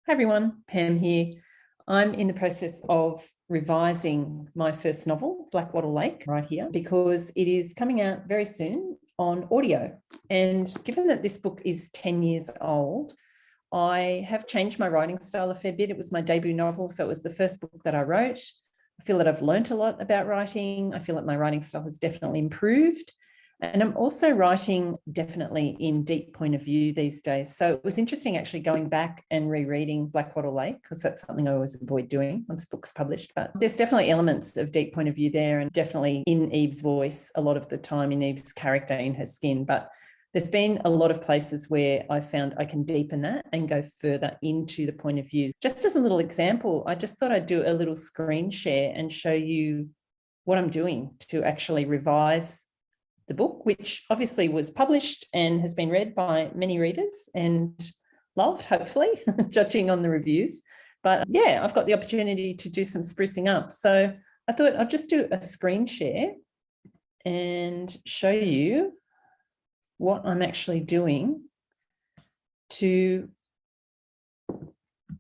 Hi everyone, Pam here. I'm in the process of revising my first novel, Blackwattle Lake, right here, because it is coming out very soon on audio. And given that this book is 10 years old, I have changed my writing style a fair bit. It was my debut novel, so it was the first book that I wrote. I feel that I've learnt a lot about writing. I feel that my writing style has definitely improved. And I'm also writing definitely in deep point of view these days. So it was interesting actually going back and rereading Blackwattle Lake, because that's something I always avoid doing once a book's published. But there's definitely elements of deep point of view there, and definitely in Eve's voice a lot of the time, in Eve's character, in her skin. But there's been a lot of places where I found I can deepen that and go further into the point of view. Just as a little example, I just thought I'd do a little screen share and show you what I'm doing to actually revise the book, which obviously was published and has been read by many readers and loved, hopefully, judging on the reviews. But yeah, I've got the opportunity to do some sprucing up. So I thought I'd just do a screen share and show you what I'm actually doing to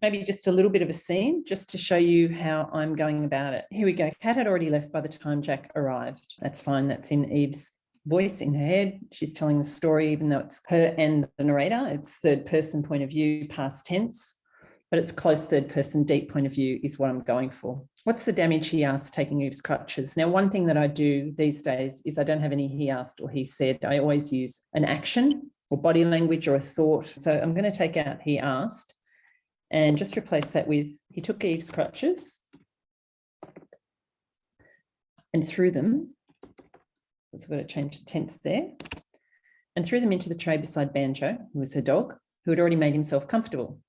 maybe just a little bit of a scene, just to show you how I'm going about it. Here we go. Kat had already left by the time Jack arrived. That's fine. That's in Eve's voice in her head. She's telling the story, even though it's her and the narrator. It's third person point of view, past tense, but it's close third person, deep point of view is what I'm going for. What's the damage, he asked, taking Eve's crutches. Now, one thing that I do these days is I don't have any he asked or he said. I always use an action or body language or a thought. So I'm going to take out he asked and just replace that with he took Eve's crutches and threw them. So we've got to change the tense there, and threw them into the tray beside Banjo, who was her dog, who had already made himself comfortable.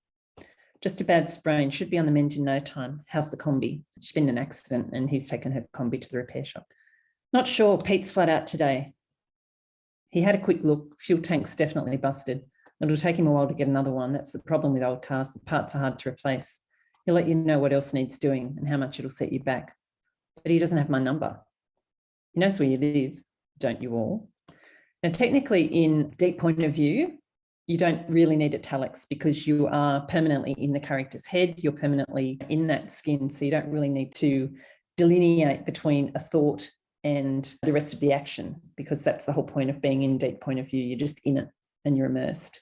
Just a bad sprain, should be on the mend in no time. How's the combi? She's been in an accident and he's taken her combi to the repair shop. Not sure, Pete's flat out today. He had a quick look, fuel tank's definitely busted. It'll take him a while to get another one. That's the problem with old cars, the parts are hard to replace. He'll let you know what else needs doing and how much it'll set you back. But he doesn't have my number. He knows where you live. Don't you all? Now, technically, in deep point of view, you don't really need italics because you are permanently in the character's head. You're permanently in that skin, so you don't really need to delineate between a thought and the rest of the action, because that's the whole point of being in deep point of view. You're just in it and you're immersed.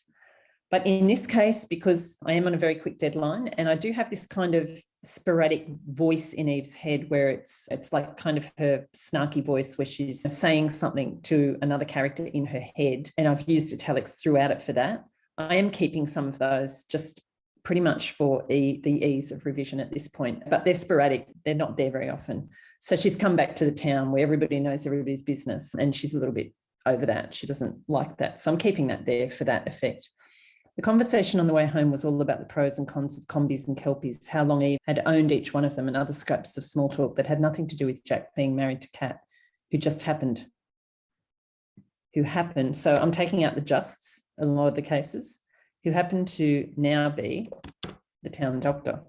But in this case, because I am on a very quick deadline and I do have this kind of sporadic voice in Eve's head where it's like kind of her snarky voice where she's saying something to another character in her head, and I've used italics throughout it for that. I am keeping some of those just pretty much for the ease of revision at this point, but they're sporadic. They're not there very often. So she's come back to the town where everybody knows everybody's business and she's a little bit over that. She doesn't like that. So I'm keeping that there for that effect. The conversation on the way home was all about the pros and cons of combis and kelpies, how long Eve had owned each one of them, and other scraps of small talk that had nothing to do with Jack being married to Kat, who happened. So I'm taking out the justs in a lot of the cases, who happened to now be the town doctor.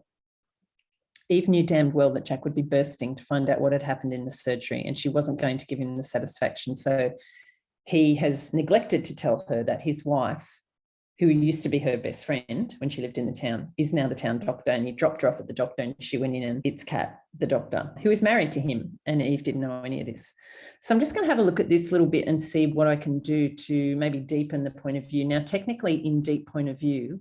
Eve knew damned well that Jack would be bursting to find out what had happened in the surgery, and she wasn't going to give him the satisfaction. So he has neglected to tell her that his wife, who used to be her best friend when she lived in the town, is now the town doctor, and he dropped her off at the doctor and she went in and it's Kat, the doctor, who is married to him, and Eve didn't know any of this. So I'm just going to have a look at this little bit and see what I can do to maybe deepen the point of view. Now, technically in deep point of view,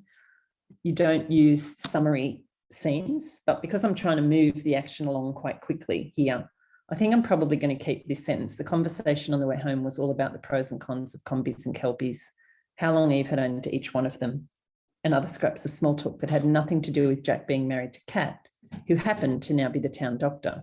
you don't use summary scenes, but because I'm trying to move the action along quite quickly here, I think I'm probably going to keep this sentence. The conversation on the way home was all about the pros and cons of combis and kelpies, how long Eve had owned each one of them, and other scraps of small talk that had nothing to do with Jack being married to Kat, who happened to now be the town doctor.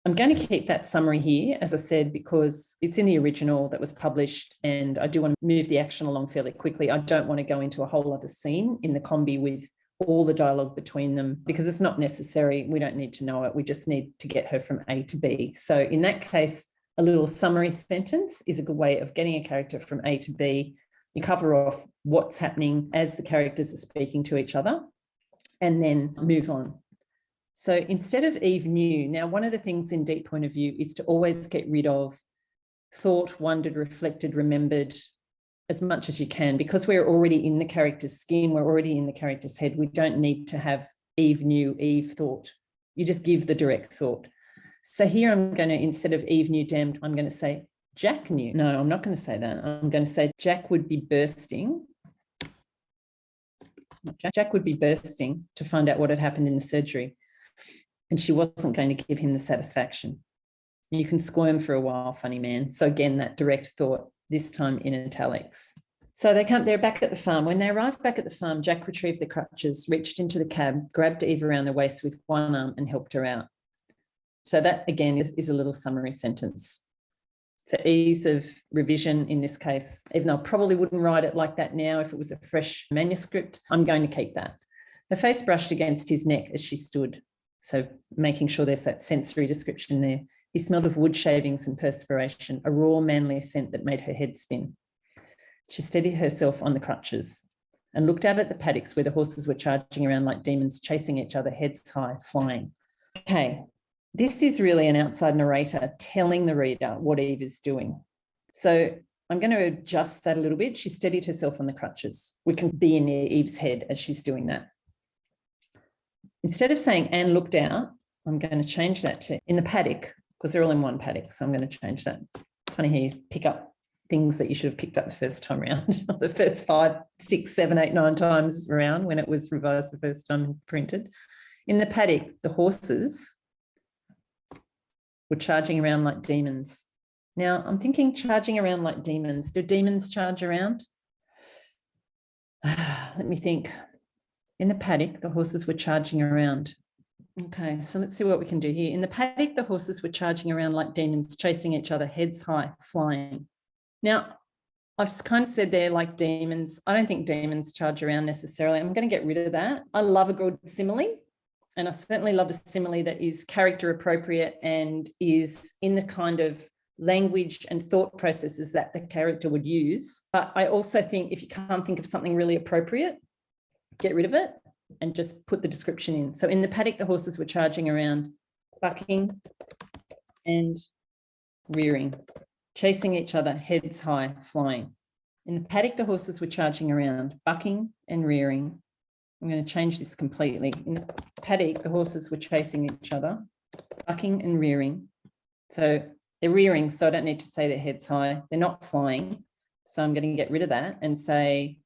I'm going to keep that summary here, as I said, because it's in the original that was published, and I do want to move the action along fairly quickly. I don't want to go into a whole other scene in the combi with all the dialogue between them, because it's not necessary. We don't need to know it. We just need to get her from A to B. So in that case, a little summary sentence is a good way of getting a character from A to B. You cover off what's happening as the characters are speaking to each other and then move on. So instead of Eve knew, now one of the things in deep point of view is to always get rid of thought, wondered, reflected, remembered, as much as you can, because we're already in the character's skin, we're already in the character's head. We don't need to have Eve knew, Eve thought. You just give the direct thought. So here I'm going to, instead of Eve knew damned, I'm going to say Jack knew. No, I'm not going to say that. I'm going to say Jack would be bursting. Jack would be bursting to find out what had happened in the surgery. And she wasn't going to give him the satisfaction. You can squirm for a while, funny man. So again, that direct thought, this time in italics. So they're back at the farm. When they arrived back at the farm, Jack retrieved the crutches, reached into the cab, grabbed Eve around the waist with one arm and helped her out. So that, again, is a little summary sentence. For ease of revision in this case, even though I probably wouldn't write it like that now if it was a fresh manuscript, I'm going to keep that. Her face brushed against his neck as she stood. So making sure there's that sensory description there. He smelled of wood shavings and perspiration, a raw, manly scent that made her head spin. She steadied herself on the crutches and looked out at the paddocks where the horses were charging around like demons, chasing each other, heads high, flying. Okay, this is really an outside narrator telling the reader what Eve is doing. So I'm going to adjust that a little bit. She steadied herself on the crutches. We can be in Eve's head as she's doing that. Instead of saying Anne looked out, I'm going to change that to in the paddock, because they're all in one paddock. So I'm going to change that. It's funny how you pick up things that you should have picked up the first time around, the first 5, 6, 7, 8, 9 times around when it was revised the first time and printed. In the paddock, the horses were charging around like demons. Now, I'm thinking charging around like demons. Do demons charge around? Let me think. In the paddock, the horses were charging around. Okay, so let's see what we can do here. In the paddock, the horses were charging around like demons, chasing each other, heads high, flying. Now, I've kind of said they're like demons. I don't think demons charge around necessarily. I'm going to get rid of that. I love a good simile, and I certainly love a simile that is character appropriate and is in the kind of language and thought processes that the character would use. But I also think if you can't think of something really appropriate, get rid of it and just put the description in. So in the paddock, the horses were charging around, bucking and rearing, chasing each other, heads high, flying. In the paddock, the horses were charging around, bucking and rearing. I'm going to change this completely. In the paddock, the horses were chasing each other, bucking and rearing. So they're rearing, so I don't need to say their heads high. They're not flying. So I'm going to get rid of that and say,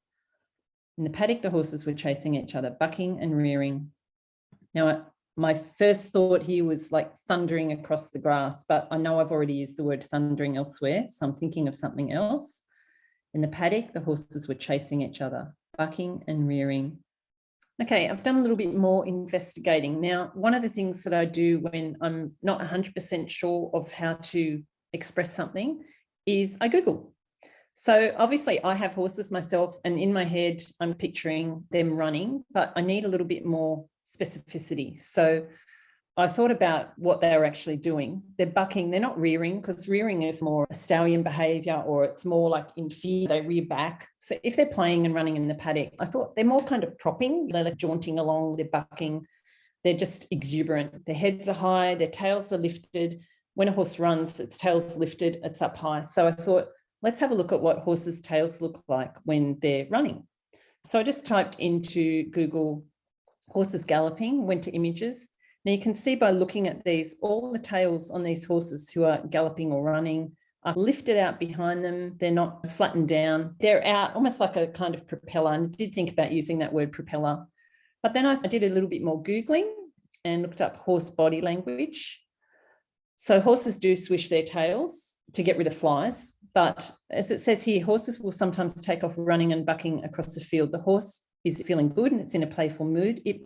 in the paddock, the horses were chasing each other, bucking and rearing. Now, my first thought here was like thundering across the grass, but I know I've already used the word thundering elsewhere, so I'm thinking of something else. In the paddock, the horses were chasing each other, bucking and rearing. Okay, I've done a little bit more investigating. Now, one of the things that I do when I'm not 100% sure of how to express something is I Google. So obviously I have horses myself, and in my head, I'm picturing them running, but I need a little bit more specificity. So I thought about what they were actually doing. They're bucking, they're not rearing, because rearing is more a stallion behavior, or it's more like in fear, they rear back. So if they're playing and running in the paddock, I thought they're more kind of propping, they're like jaunting along, they're bucking, they're just exuberant. Their heads are high, their tails are lifted. When a horse runs, its tail's lifted, it's up high. So I thought, let's have a look at what horses' tails look like when they're running. So I just typed into Google horses galloping, went to images. Now you can see by looking at these, all the tails on these horses who are galloping or running are lifted out behind them. They're not flattened down. They're out almost like a kind of propeller. And I did think about using that word propeller. But then I did a little bit more Googling and looked up horse body language. So horses do swish their tails to get rid of flies. But as it says here, horses will sometimes take off running and bucking across the field. The horse is feeling good and it's in a playful mood. Its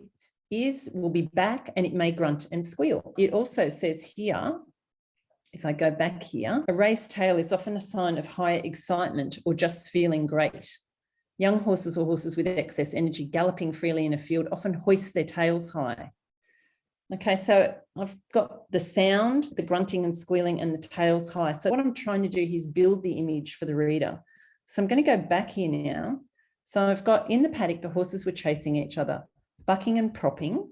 ears will be back and it may grunt and squeal. It also says here, if I go back here, a raised tail is often a sign of higher excitement or just feeling great. Young horses or horses with excess energy galloping freely in a field often hoist their tails high. Okay, so I've got the sound, the grunting and squealing, and the tails high. So what I'm trying to do here is build the image for the reader. So I'm going to go back here now. So I've got in the paddock, the horses were chasing each other, bucking and propping.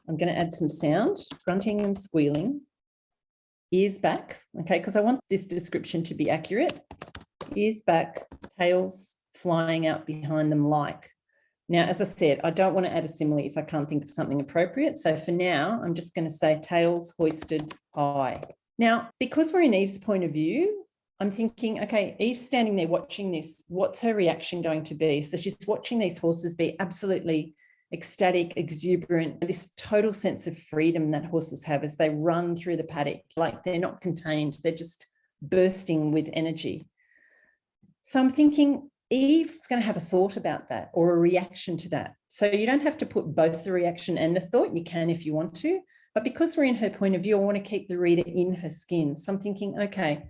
I'm going to add some sound, grunting and squealing, ears back, okay, because I want this description to be accurate. Ears back, tails flying out behind them like. Now, as I said, I don't want to add a simile if I can't think of something appropriate. So for now, I'm just going to say tails hoisted high. Now, because we're in Eve's point of view, I'm thinking, okay, Eve's standing there watching this. What's her reaction going to be? So she's watching these horses be absolutely ecstatic, exuberant, this total sense of freedom that horses have as they run through the paddock. Like they're not contained, they're just bursting with energy. So I'm thinking, Eve's going to have a thought about that or a reaction to that. So you don't have to put both the reaction and the thought. You can if you want to. But because we're in her point of view, I want to keep the reader in her skin. So I'm thinking, okay,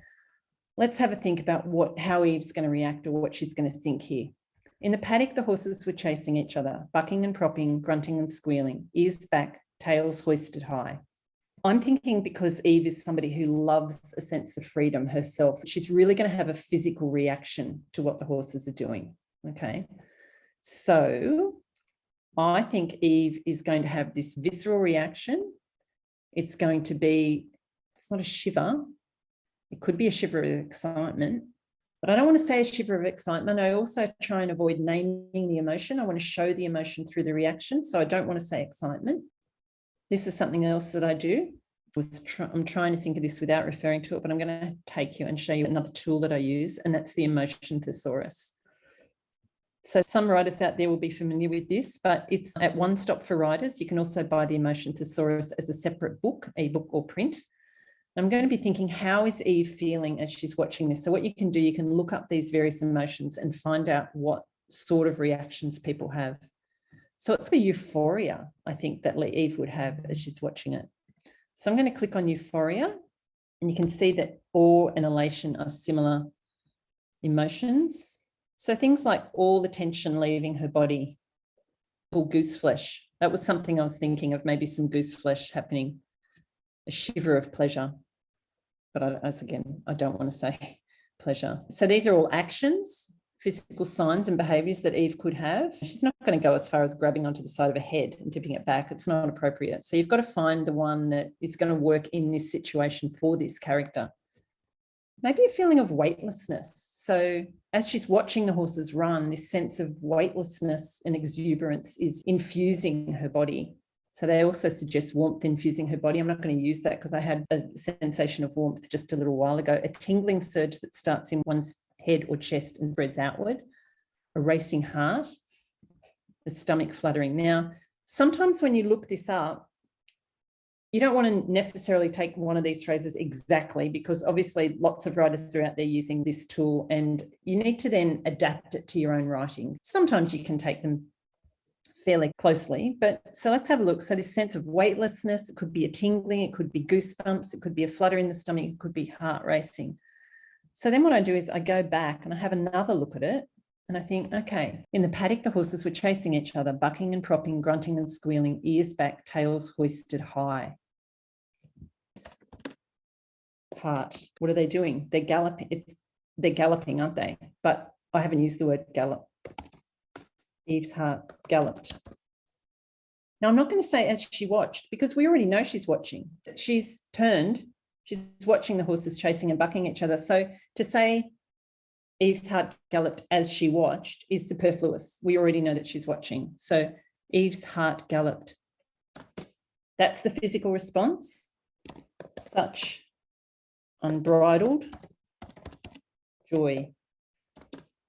let's have a think about how Eve's going to react or what she's going to think here. In the paddock, the horses were chasing each other, bucking and propping, grunting and squealing, ears back, tails hoisted high. I'm thinking because Eve is somebody who loves a sense of freedom herself, she's really going to have a physical reaction to what the horses are doing. Okay. So I think Eve is going to have this visceral reaction. It's going to be, it's not a shiver. It could be a shiver of excitement, but I don't want to say a shiver of excitement. I also try and avoid naming the emotion. I want to show the emotion through the reaction. So I don't want to say excitement. This is something else that I do. I'm trying to think of this without referring to it, but I'm going to take you and show you another tool that I use, and that's the Emotion Thesaurus. So some writers out there will be familiar with this, but it's at One Stop for Writers. You can also buy the Emotion Thesaurus as a separate book, ebook or print. I'm going to be thinking, how is Eve feeling as she's watching this? So what you can do, you can look up these various emotions and find out what sort of reactions people have. So it's the euphoria, I think, that Eve would have as she's watching it. So I'm going to click on euphoria, and you can see that awe and elation are similar emotions. So things like all the tension leaving her body, or goose flesh. That was something I was thinking of, maybe some goose flesh happening, a shiver of pleasure. But I don't want to say pleasure. So these are all actions, physical signs and behaviours that Eve could have. She's not going to go as far as grabbing onto the side of her head and tipping it back. It's not appropriate. So you've got to find the one that is going to work in this situation for this character. Maybe a feeling of weightlessness. So as she's watching the horses run, this sense of weightlessness and exuberance is infusing her body. So they also suggest warmth infusing her body. I'm not going to use that because I had a sensation of warmth just a little while ago. A tingling surge that starts in one's head or chest and spreads outward. A racing heart. The stomach fluttering. Now, sometimes when you look this up, you don't want to necessarily take one of these phrases exactly, because obviously lots of writers are out there using this tool, and you need to then adapt it to your own writing. Sometimes you can take them fairly closely, but so let's have a look. So this sense of weightlessness, it could be a tingling, it could be goosebumps, it could be a flutter in the stomach, it could be heart racing. So then what I do is I go back and I have another look at it, and I think, okay, in the paddock, the horses were chasing each other, bucking and propping, grunting and squealing, ears back, tails hoisted high. Part, what are they doing? They're galloping. They're galloping, aren't they? But I haven't used the word gallop. Eve's heart galloped. Now, I'm not going to say as she watched, because we already know she's watching. She's turned. She's watching the horses chasing and bucking each other. So to say Eve's heart galloped as she watched is superfluous. We already know that she's watching. So Eve's heart galloped. That's the physical response. Such unbridled joy,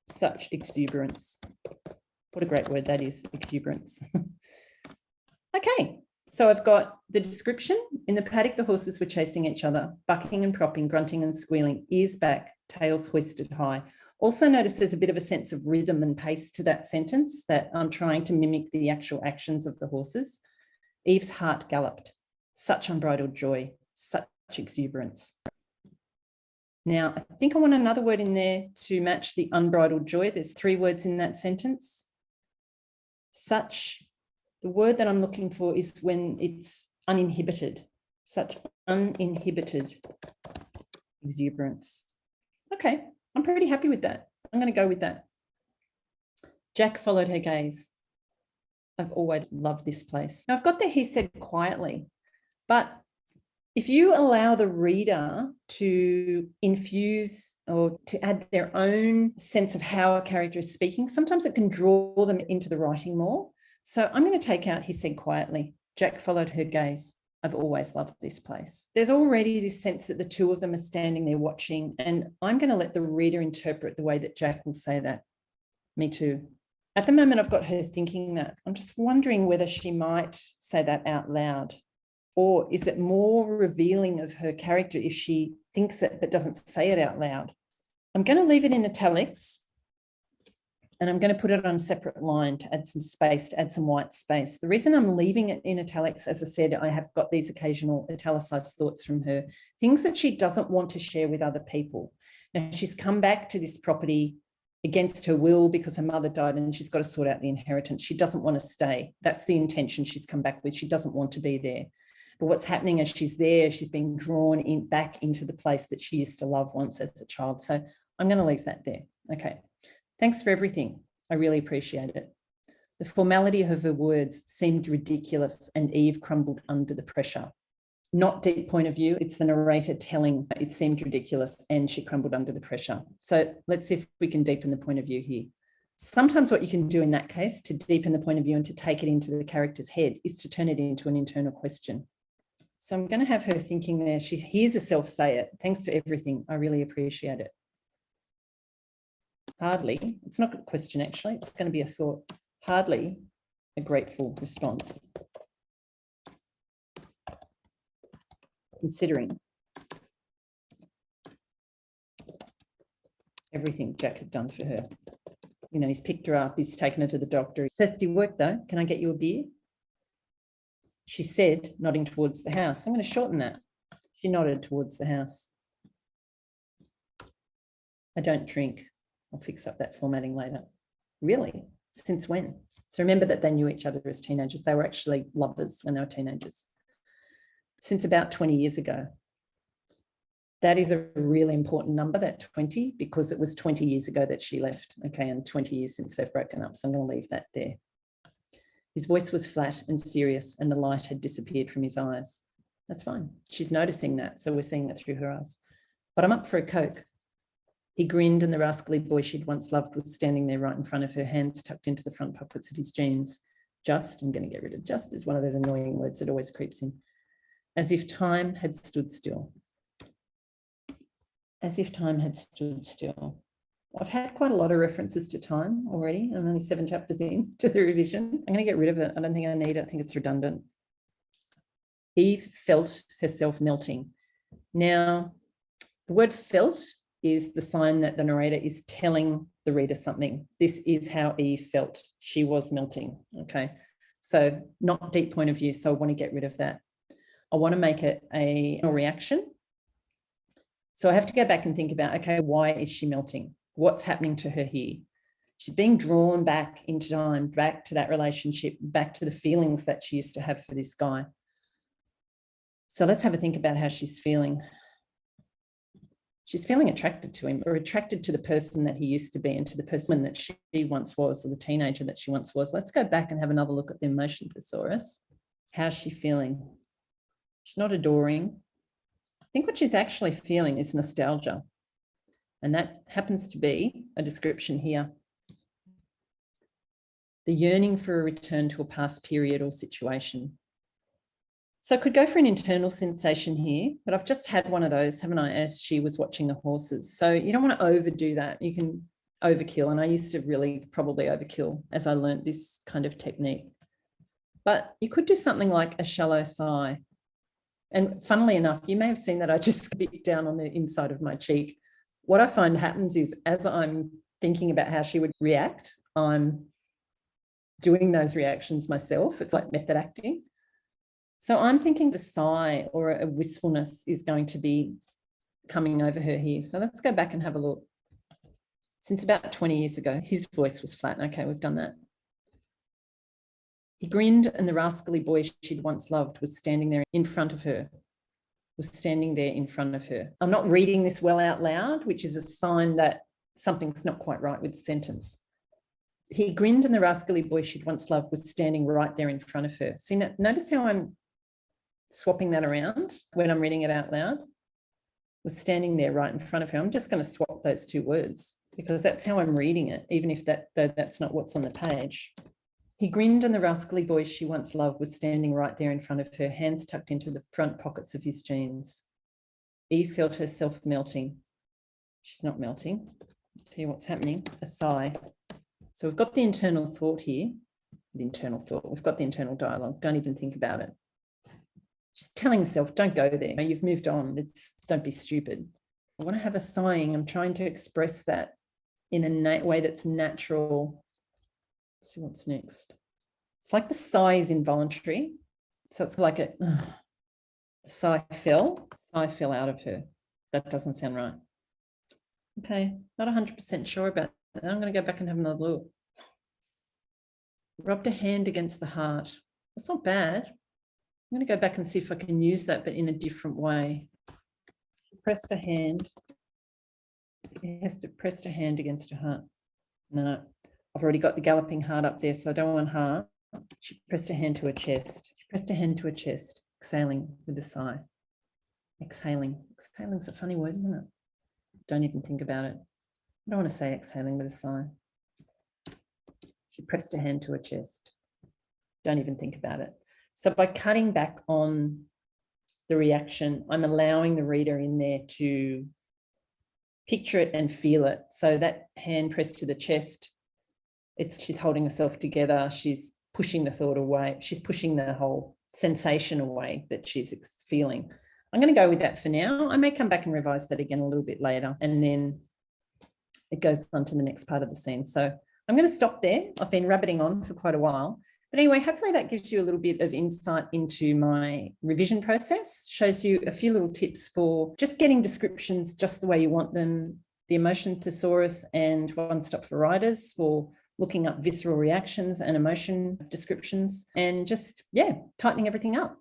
such exuberance. What a great word that is, exuberance. Okay, so I've got the description. In the paddock, the horses were chasing each other, bucking and propping, grunting and squealing, ears back, tails hoisted high. Also notice there's a bit of a sense of rhythm and pace to that sentence, that I'm trying to mimic the actual actions of the horses. Eve's heart galloped, such unbridled joy, such exuberance. Now, I think I want another word in there to match the unbridled joy. There's 3 words in that sentence. Such, the word that I'm looking for is when it's uninhibited. Such uninhibited exuberance. Okay, I'm pretty happy with that. I'm going to go with that. Jack followed her gaze. I've always loved this place. Now, I've got the he said quietly, but If you allow the reader to infuse or to add their own sense of how a character is speaking, sometimes it can draw them into the writing more. So I'm going to take out, he said quietly. Jack followed her gaze. I've always loved this place. There's already this sense that the two of them are standing there watching, and I'm going to let the reader interpret the way that Jack will say that. Me too. At the moment, I've got her thinking that. I'm just wondering whether she might say that out loud. Or is it more revealing of her character if she thinks it but doesn't say it out loud? I'm going to leave it in italics, and I'm going to put it on a separate line to add some space, to add some white space. The reason I'm leaving it in italics, as I said, I have got these occasional italicized thoughts from her, things that she doesn't want to share with other people. Now, she's come back to this property against her will because her mother died and she's got to sort out the inheritance. She doesn't want to stay. That's the intention she's come back with. She doesn't want to be there. But what's happening as she's there, she's being drawn back into the place that she used to love once as a child. So I'm going to leave that there. Okay. Thanks for everything. I really appreciate it. The formality of her words seemed ridiculous, and Eve crumbled under the pressure. Not deep point of view. It's the narrator telling it seemed ridiculous and she crumbled under the pressure. So let's see if we can deepen the point of view here. Sometimes what you can do in that case to deepen the point of view and to take it into the character's head is to turn it into an internal question. So I'm going to have her thinking there. She hears herself say it. Thanks to everything. I really appreciate it. Hardly. It's not a question, actually. It's going to be a thought. Hardly a grateful response. Considering everything Jack had done for her. You know, he's picked her up, he's taken her to the doctor. Thirsty work though, can I get you a beer? She said, nodding towards the house. I'm going to shorten that. She nodded towards the house. I don't drink. I'll fix up that formatting later. Really? Since when? So remember that they knew each other as teenagers. They were actually lovers when they were teenagers. Since about 20 years ago. That is a really important number, that 20, because it was 20 years ago that she left. Okay, and 20 years since they've broken up. So I'm going to leave that there. His voice was flat and serious, and the light had disappeared from his eyes. That's fine. She's noticing that, so we're seeing it through her eyes. But I'm up for a Coke. He grinned, and the rascally boy she'd once loved was standing there right in front of her, hands tucked into the front pockets of his jeans. Just, I'm going to get rid of just, is one of those annoying words that always creeps in. As if time had stood still. As if time had stood still. I've had quite a lot of references to time already. I'm only 7 chapters in to the revision. I'm going to get rid of it. I don't think I need it. I think it's redundant. Eve felt herself melting. Now, the word felt is the sign that the narrator is telling the reader something. This is how Eve felt. She was melting. Okay. So not deep point of view. So I want to get rid of that. I want to make it a reaction. So I have to go back and think about, okay, why is she melting? What's happening to her here? She's being drawn back into time, back to that relationship, back to the feelings that she used to have for this guy. So let's have a think about how she's feeling. She's feeling attracted to him, or attracted to the person that he used to be and to the person that she once was, or the teenager that she once was. Let's go back and have another look at the Emotion Thesaurus. How's she feeling? She's not adoring. I think what she's actually feeling is nostalgia. And that happens to be a description here. The yearning for a return to a past period or situation. So I could go for an internal sensation here, but I've just had one of those, haven't I, as she was watching the horses. So you don't want to overdo that. You can overkill. And I used to really probably overkill as I learned this kind of technique. But you could do something like a shallow sigh. And funnily enough, you may have seen that I just bit down on the inside of my cheek. What I find happens is as I'm thinking about how she would react, I'm doing those reactions myself. It's like method acting. So I'm thinking the sigh or a wistfulness is going to be coming over her here. So let's go back and have a look. Since about 20 years ago, his voice was flat. Okay, we've done that. He grinned, and the rascally boy she'd once loved was standing there in front of her. I'm not reading this well out loud, which is a sign that something's not quite right with the sentence. He grinned, and the rascally boy she'd once loved was standing right there in front of her. See, notice how I'm swapping that around when I'm reading it out loud, was standing there right in front of her. I'm just going to swap those two words because that's how I'm reading it, even if that's not what's on the page. He grinned, and the rascally boy she once loved was standing right there in front of her, hands tucked into the front pockets of his jeans. Eve felt herself melting. She's not melting. I'll tell you what's happening. A sigh. So we've got the internal thought here. The internal thought. We've got the internal dialogue. Don't even think about it. She's telling herself, don't go there. You've moved on. Don't be stupid. I want to have a sighing. I'm trying to express that in a way that's natural. Let's see what's next. It's like the sigh is involuntary. So it's like a sigh fell out of her. That doesn't sound right. Okay, not 100% sure about that. I'm going to go back and have another look. Rubbed a hand against the heart. That's not bad. I'm going to go back and see if I can use that, but in a different way. She pressed a hand. He has to press a hand against her heart. No, I've already got the galloping heart up there, so I don't want heart. She pressed a hand to her chest. She pressed a hand to her chest, exhaling with a sigh. Exhaling. Exhaling's a funny word, isn't it? Don't even think about it. I don't want to say exhaling with a sigh. She pressed a hand to her chest. Don't even think about it. So by cutting back on the reaction, I'm allowing the reader in there to picture it and feel it. So that hand pressed to the chest, she's holding herself together. She's pushing the thought away. She's pushing the whole sensation away that she's feeling. I'm going to go with that for now. I may come back and revise that again a little bit later, and then it goes on to the next part of the scene. So I'm going to stop there. I've been rabbiting on for quite a while. But anyway, hopefully that gives you a little bit of insight into my revision process, shows you a few little tips for just getting descriptions just the way you want them, the Emotion Thesaurus and One Stop for Writers for looking up visceral reactions and emotion descriptions, and just, tightening everything up.